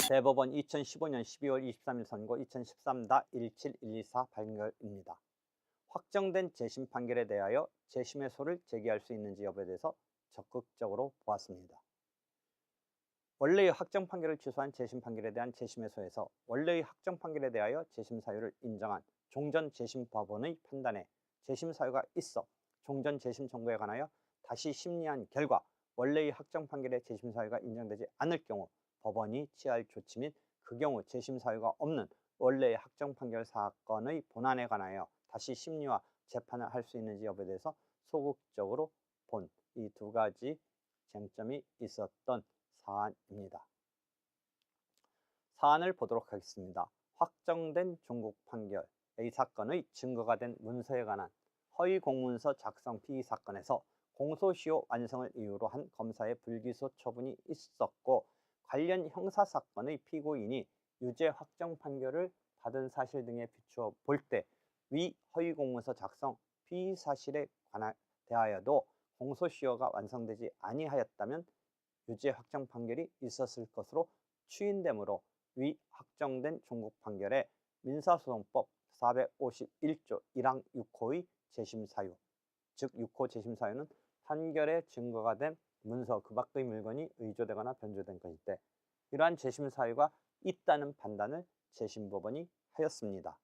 대법원 2015년 12월 23일 선고 2013-17124 판결입니다. 확정된 재심 판결에 대하여 재심의소를 제기할 수 있는지 여부에 대해서 적극적으로 보았습니다. 원래의 확정 판결을 취소한 재심 판결에 대한 재심의소에서 원래의 확정 판결에 대하여 재심 사유를 인정한 종전 재심 법원의 판단에 재심 사유가 있어 종전 재심 청구에 관하여 다시 심리한 결과 원래의 확정 판결의 재심 사유가 인정되지 않을 경우 법원이 취할 조치 및 그 경우 재심 사유가 없는 원래의 확정 판결 사건의 본안에 관하여 다시 심리와 재판을 할 수 있는지 여부에 대해서 소극적으로 본 이 두 가지 쟁점이 있었던 사안입니다. 사안을 보도록 하겠습니다. 확정된 종국 판결 A사건의 증거가 된 문서에 관한 허위 공문서 작성 피의 사건에서 공소시효 완성을 이유로 한 검사의 불기소 처분이 있었고 관련 형사사건의 피고인이 유죄 확정 판결을 받은 사실 등에 비추어 볼 때 위 허위 공문서 작성 피의 사실에 대하여도 공소시효가 완성되지 아니하였다면 유죄 확정 판결이 있었을 것으로 추인되므로 위 확정된 종국 판결에 민사소송법 451조 1항 6호의 재심 사유, 즉 6호 재심 사유는 판결의 증거가 된 문서 그 밖의 물건이 의조되거나 변조된 것일 때 이러한 재심 사유가 있다는 판단을 재심법원이 하였습니다.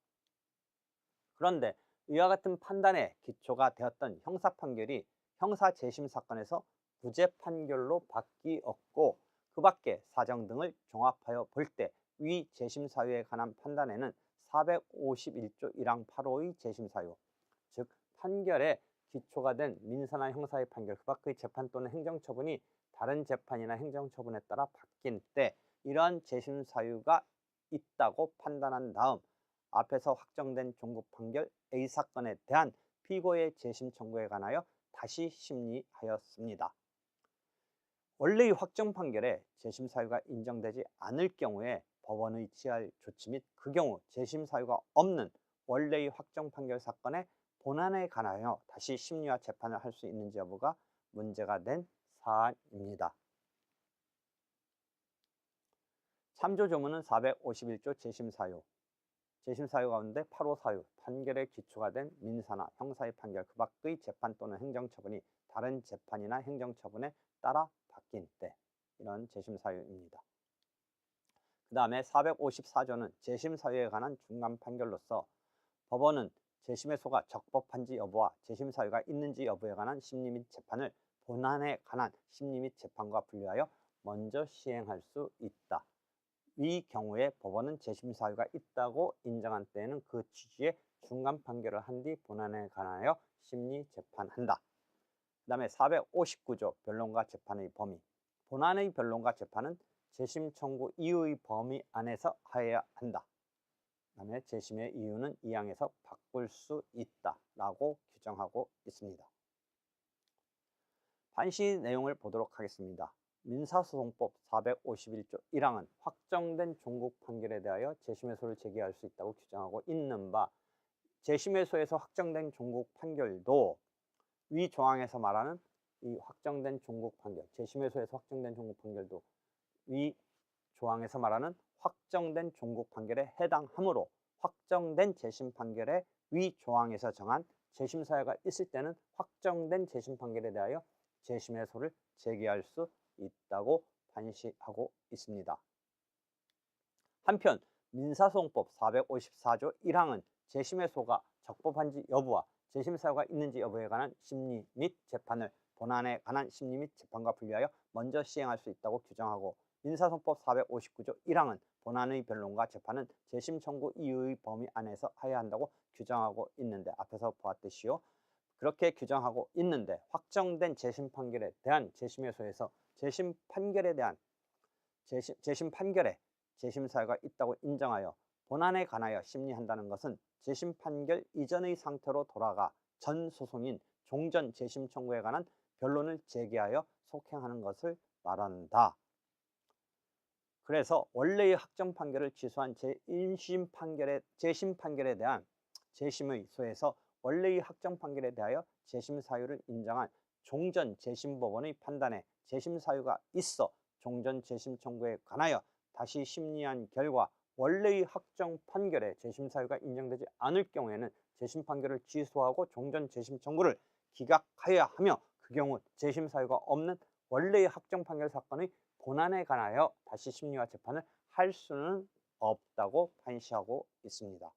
그런데 이와 같은 판단에 기초가 되었던 형사 판결이 형사 재심 사건에서 무죄 판결로 바뀌었고 그 밖에 사정 등을 종합하여 볼 때 위 재심 사유에 관한 판단에는 451조 1항 8호의 재심 사유, 즉 판결에 기초가 된 민사나 형사의 판결 그 밖의 재판 또는 행정처분이 다른 재판이나 행정처분에 따라 바뀐 때 이러한 재심 사유가 있다고 판단한 다음 앞에서 확정된 종국 판결 A사건에 대한 피고의 재심 청구에 관하여 다시 심리하였습니다. 원래의 확정 판결에 재심 사유가 인정되지 않을 경우에 법원의 취할 조치 및 그 경우 재심 사유가 없는 원래의 확정 판결 사건의 본안에 관하여 다시 심리와 재판을 할 수 있는지 여부가 문제가 된 사안입니다. 참조 조문은 451조 재심 사유, 재심 사유 가운데 8호 사유, 판결에 기초가 된 민사나 형사의 판결 그 밖의 재판 또는 행정처분이 다른 재판이나 행정처분에 따라 바뀐 때 이런 재심 사유입니다. 그 다음에 454조는 재심 사유에 관한 중간 판결로서 법원은 재심의소가 적법한지 여부와 재심 사유가 있는지 여부에 관한 심리 및 재판을 본안에 관한 심리 및 재판과 분류하여 먼저 시행할 수 있다. 이 경우에 법원은 재심 사유가 있다고 인정한 때에는 그 취지의 중간 판결을 한 뒤 본안에 관하여 심리 재판한다. 그 다음에 459조 변론과 재판의 범위, 본안의 변론과 재판은 재심 청구 이유의 범위 안에서 하여야 한다. 그 다음에 재심의 이유는 이 항에서 바꿀 수 있다라고 규정하고 있습니다. 판시 내용을 보도록 하겠습니다. 민사소송법 451조 1항은 확정된 종국 판결에 대하여 재심의소를 제기할 수 있다고 규정하고 있는 바 재심의소에서 확정된 종국 판결도 위 조항에서 말하는 이 확정된 종국 판결, 재심의소에서 확정된 종국 판결도 위 조항에서 말하는 확정된 종국 판결에 해당하므로 확정된 재심 판결에 위 조항에서 정한 재심 사유가 있을 때는 확정된 재심 판결에 대하여 재심의소를 제기할 수 있다고 판시하고 있습니다. 한편 민사소송법 454조 1항은 재심의소가 적법한지 여부와 재심 사유가 있는지 여부에 관한 심리 및 재판을 본안에 관한 심리 및 재판과 분류하여 먼저 시행할 수 있다고 규정하고 민사소송법 459조 1항은 본안의 변론과 재판은 재심 청구 이유의 범위 안에서 하여야 한다고 규정하고 있는데 앞에서 보았듯이요. 그렇게 규정하고 있는데 확정된 재심 판결에 대한 재심의소에서 재심 판결에 대한 재심 판결에 재심 사유가 있다고 인정하여 본안에 관하여 심리한다는 것은 재심 판결 이전의 상태로 돌아가 전 소송인 종전 재심 청구에 관한 변론을 제기하여 속행하는 것을 말한다. 그래서 원래의 확정 판결을 취소한 재심 판결에 대한 재심의소에서 원래의 확정 판결에 대하여 재심 사유를 인정한 종전 재심법원의 판단에 재심 사유가 있어 종전 재심 청구에 관하여 다시 심리한 결과 원래의 확정 판결에 재심 사유가 인정되지 않을 경우에는 재심 판결을 취소하고 종전 재심 청구를 기각하여야 하며, 그 경우 재심 사유가 없는 원래의 확정 판결 사건의 본안에 관하여 다시 심리와 재판을 할 수는 없다고 판시하고 있습니다.